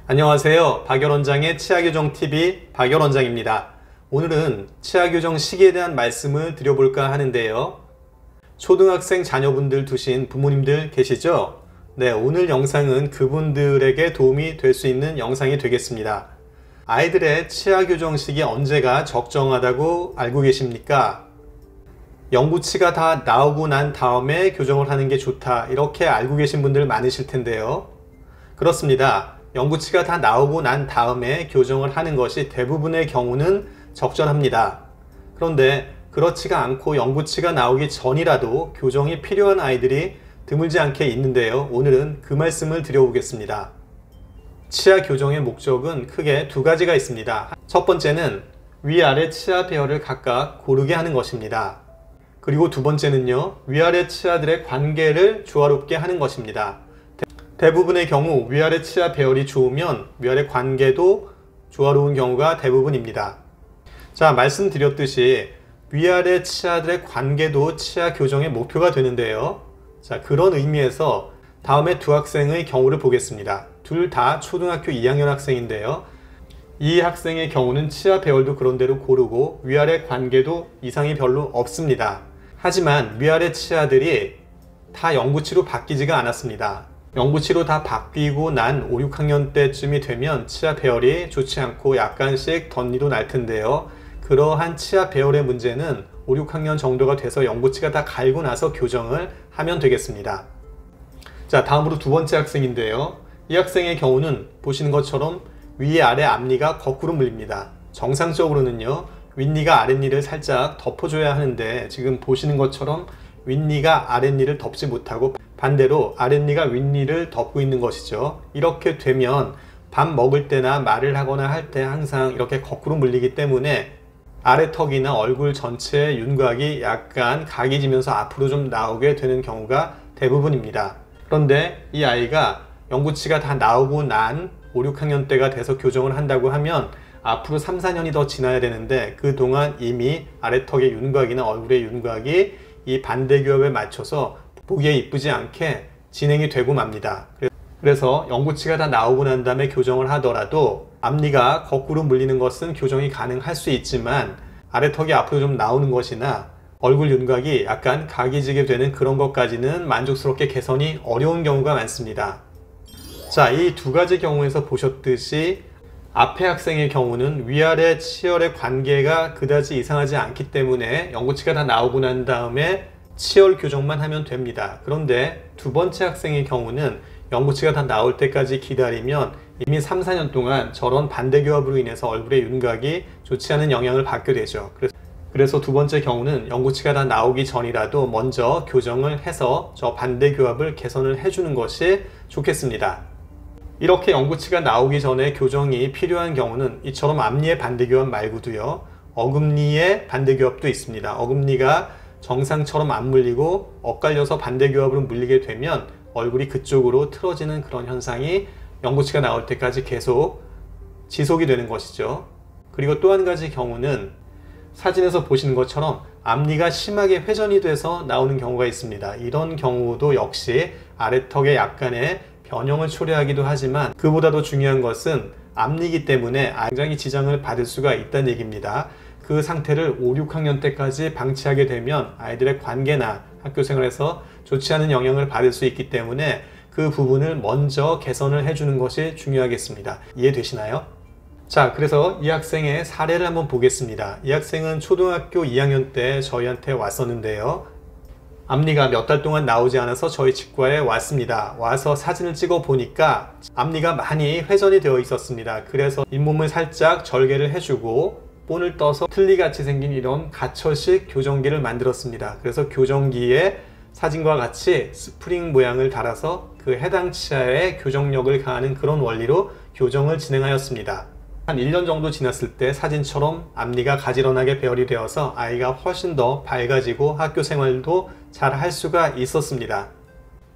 안녕하세요. 박열원장의 치아교정TV 박열원장입니다. 오늘은 치아교정 시기에 대한 말씀을 드려볼까 하는데요. 초등학생 자녀분들 두신 부모님들 계시죠? 네, 오늘 영상은 그분들에게 도움이 될 수 있는 영상이 되겠습니다. 아이들의 치아교정 시기 언제가 적정하다고 알고 계십니까? 영구치가 다 나오고 난 다음에 교정을 하는 게 좋다, 이렇게 알고 계신 분들 많으실 텐데요. 그렇습니다. 영구치가 다 나오고 난 다음에 교정을 하는 것이 대부분의 경우는 적절합니다. 그런데 그렇지가 않고 영구치가 나오기 전이라도 교정이 필요한 아이들이 드물지 않게 있는데요. 오늘은 그 말씀을 드려보겠습니다. 치아 교정의 목적은 크게 두 가지가 있습니다. 첫 번째는 위아래 치아 배열을 각각 고르게 하는 것입니다. 그리고 두 번째는요, 위아래 치아들의 관계를 조화롭게 하는 것입니다. 대부분의 경우 위아래 치아 배열이 좋으면 위아래 관계도 조화로운 경우가 대부분입니다. 자, 말씀드렸듯이 위아래 치아들의 관계도 치아 교정의 목표가 되는데요. 자, 그런 의미에서 다음에 두 학생의 경우를 보겠습니다. 둘 다 초등학교 2학년 학생인데요. 이 학생의 경우는 치아 배열도 그런대로 고르고 위아래 관계도 이상이 별로 없습니다. 하지만 위아래 치아들이 다 영구치로 바뀌지가 않았습니다. 영구치로 다 바뀌고 난 5, 6학년 때쯤이 되면 치아 배열이 좋지 않고 약간씩 덧니도 날 텐데요. 그러한 치아 배열의 문제는 5, 6학년 정도가 돼서 영구치가 다 갈고 나서 교정을 하면 되겠습니다. 자, 다음으로 두 번째 학생인데요. 이 학생의 경우는 보시는 것처럼 위아래 앞니가 거꾸로 물립니다. 정상적으로는요, 윗니가 아랫니를 살짝 덮어줘야 하는데 지금 보시는 것처럼 윗니가 아랫니를 덮지 못하고 반대로 아랫니가 윗니를 덮고 있는 것이죠. 이렇게 되면 밥 먹을 때나 말을 하거나 할 때 항상 이렇게 거꾸로 물리기 때문에 아래턱이나 얼굴 전체의 윤곽이 약간 각이 지면서 앞으로 좀 나오게 되는 경우가 대부분입니다. 그런데 이 아이가 영구치가 다 나오고 난 5, 6학년 때가 돼서 교정을 한다고 하면 앞으로 3, 4년이 더 지나야 되는데 그동안 이미 아래턱의 윤곽이나 얼굴의 윤곽이 이 반대교합에 맞춰서 보기에 이쁘지 않게 진행이 되고 맙니다. 그래서 영구치가 다 나오고 난 다음에 교정을 하더라도 앞니가 거꾸로 물리는 것은 교정이 가능할 수 있지만 아래턱이 앞으로 좀 나오는 것이나 얼굴 윤곽이 약간 각이 지게 되는 그런 것까지는 만족스럽게 개선이 어려운 경우가 많습니다. 자, 이 두 가지 경우에서 보셨듯이 앞에 학생의 경우는 위아래 치열의 관계가 그다지 이상하지 않기 때문에 영구치가 다 나오고 난 다음에 치열 교정만 하면 됩니다. 그런데 두 번째 학생의 경우는 영구치가 다 나올 때까지 기다리면 이미 3, 4년 동안 저런 반대교합으로 인해서 얼굴의 윤곽이 좋지 않은 영향을 받게 되죠. 그래서 두 번째 경우는 영구치가 다 나오기 전이라도 먼저 교정을 해서 저 반대교합을 개선을 해주는 것이 좋겠습니다. 이렇게 영구치가 나오기 전에 교정이 필요한 경우는 이처럼 앞니의 반대교합 말고도요, 어금니의 반대교합도 있습니다. 어금니가 정상처럼 안 물리고 엇갈려서 반대교합으로 물리게 되면 얼굴이 그쪽으로 틀어지는 그런 현상이 영구치가 나올 때까지 계속 지속이 되는 것이죠. 그리고 또 한 가지 경우는 사진에서 보시는 것처럼 앞니가 심하게 회전이 돼서 나오는 경우가 있습니다. 이런 경우도 역시 아래턱에 약간의 변형을 초래하기도 하지만 그보다도 중요한 것은 앞니이기 때문에 굉장히 지장을 받을 수가 있다는 얘기입니다. 그 상태를 5, 6학년 때까지 방치하게 되면 아이들의 관계나 학교 생활에서 좋지 않은 영향을 받을 수 있기 때문에 그 부분을 먼저 개선을 해주는 것이 중요하겠습니다. 이해되시나요? 자, 그래서 이 학생의 사례를 한번 보겠습니다. 이 학생은 초등학교 2학년 때 저희한테 왔었는데요. 앞니가 몇 달 동안 나오지 않아서 저희 치과에 왔습니다. 와서 사진을 찍어 보니까 앞니가 많이 훼전이 되어 있었습니다. 그래서 잇몸을 살짝 절개를 해주고 본을 떠서 틀니같이 생긴 이런 가처식 교정기를 만들었습니다. 그래서 교정기에 사진과 같이 스프링 모양을 달아서 그 해당 치아의 교정력을 가하는 그런 원리로 교정을 진행하였습니다. 한 1년 정도 지났을 때 사진처럼 앞니가 가지런하게 배열이 되어서 아이가 훨씬 더 밝아지고 학교 생활도 잘 할 수가 있었습니다.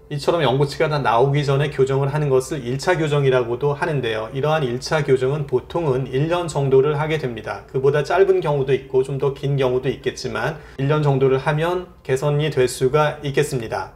이처럼 영구치가 다 나오기 전에 교정을 하는 것을 1차 교정이라고도 하는데요. 이러한 1차 교정은 보통은 1년 정도를 하게 됩니다. 그보다 짧은 경우도 있고 좀 더 긴 경우도 있겠지만 1년 정도를 하면 개선이 될 수가 있겠습니다.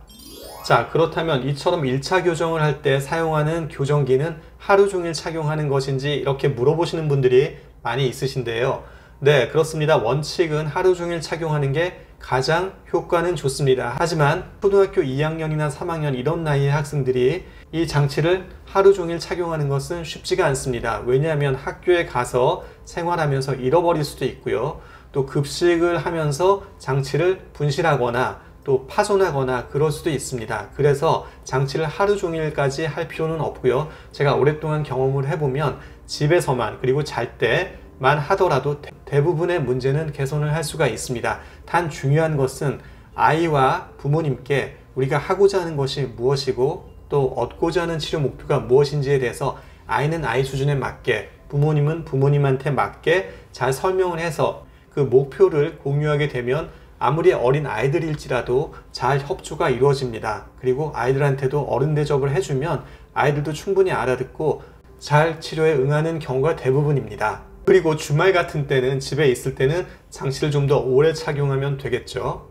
자, 그렇다면 이처럼 1차 교정을 할 때 사용하는 교정기는 하루 종일 착용하는 것인지 이렇게 물어보시는 분들이 많이 있으신데요. 네, 그렇습니다. 원칙은 하루 종일 착용하는 게 가장 효과는 좋습니다. 하지만 초등학교 2학년이나 3학년 이런 나이의 학생들이 이 장치를 하루 종일 착용하는 것은 쉽지가 않습니다. 왜냐하면 학교에 가서 생활하면서 잃어버릴 수도 있고요. 또 급식을 하면서 장치를 분실하거나 또 파손하거나 그럴 수도 있습니다. 그래서 장치를 하루 종일까지 할 필요는 없고요. 제가 오랫동안 경험을 해보면 집에서만 그리고 잘 때만 하더라도 대부분의 문제는 개선을 할 수가 있습니다. 단 중요한 것은 아이와 부모님께 우리가 하고자 하는 것이 무엇이고 또 얻고자 하는 치료 목표가 무엇인지에 대해서 아이는 아이 수준에 맞게 부모님은 부모님한테 맞게 잘 설명을 해서 그 목표를 공유하게 되면 아무리 어린 아이들일지라도 잘 협조가 이루어집니다. 그리고 아이들한테도 어른 대접을 해주면 아이들도 충분히 알아듣고 잘 치료에 응하는 경우가 대부분입니다. 그리고 주말 같은 때는 집에 있을 때는 장치를 좀 더 오래 착용하면 되겠죠.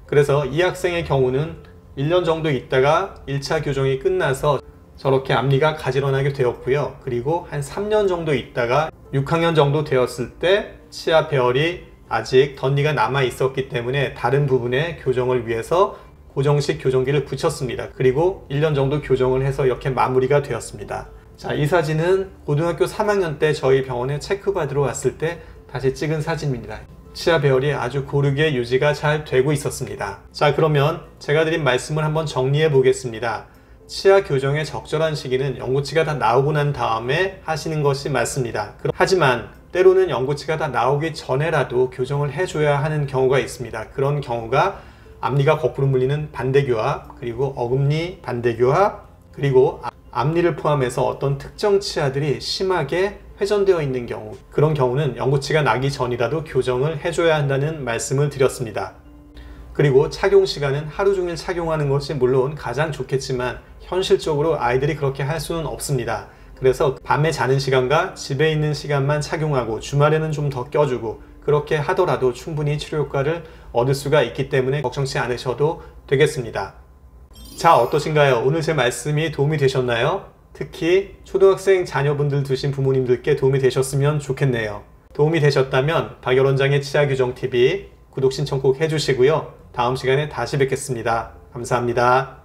그래서 이 학생의 경우는 1년 정도 있다가 1차 교정이 끝나서 저렇게 앞니가 가지런하게 되었고요. 그리고 한 3년 정도 있다가 6학년 정도 되었을 때 치아 배열이 아직 덧니가 남아 있었기 때문에 다른 부분에 교정을 위해서 고정식 교정기를 붙였습니다. 그리고 1년 정도 교정을 해서 이렇게 마무리가 되었습니다. 자, 이 사진은 고등학교 3학년 때 저희 병원에 체크받으러 왔을 때 다시 찍은 사진입니다. 치아 배열이 아주 고르게 유지가 잘 되고 있었습니다. 자, 그러면 제가 드린 말씀을 한번 정리해 보겠습니다. 치아 교정의 적절한 시기는 연고치가 다 나오고 난 다음에 하시는 것이 맞습니다. 하지만 때로는 연고치가 다 나오기 전에라도 교정을 해줘야 하는 경우가 있습니다. 그런 경우가 앞니가 거꾸로 물리는 반대교합, 그리고 어금니 반대교합, 그리고 앞니를 포함해서 어떤 특정 치아들이 심하게 회전되어 있는 경우, 그런 경우는 연고치가 나기 전이라도 교정을 해줘야 한다는 말씀을 드렸습니다. 그리고 착용 시간은 하루 종일 착용하는 것이 물론 가장 좋겠지만 현실적으로 아이들이 그렇게 할 수는 없습니다. 그래서 밤에 자는 시간과 집에 있는 시간만 착용하고 주말에는 좀 더 껴주고 그렇게 하더라도 충분히 치료 효과를 얻을 수가 있기 때문에 걱정치 않으셔도 되겠습니다. 자, 어떠신가요? 오늘 제 말씀이 도움이 되셨나요? 특히 초등학생 자녀분들 두신 부모님들께 도움이 되셨으면 좋겠네요. 도움이 되셨다면 박열원장의 치아교정TV 구독 신청 꼭 해주시고요. 다음 시간에 다시 뵙겠습니다. 감사합니다.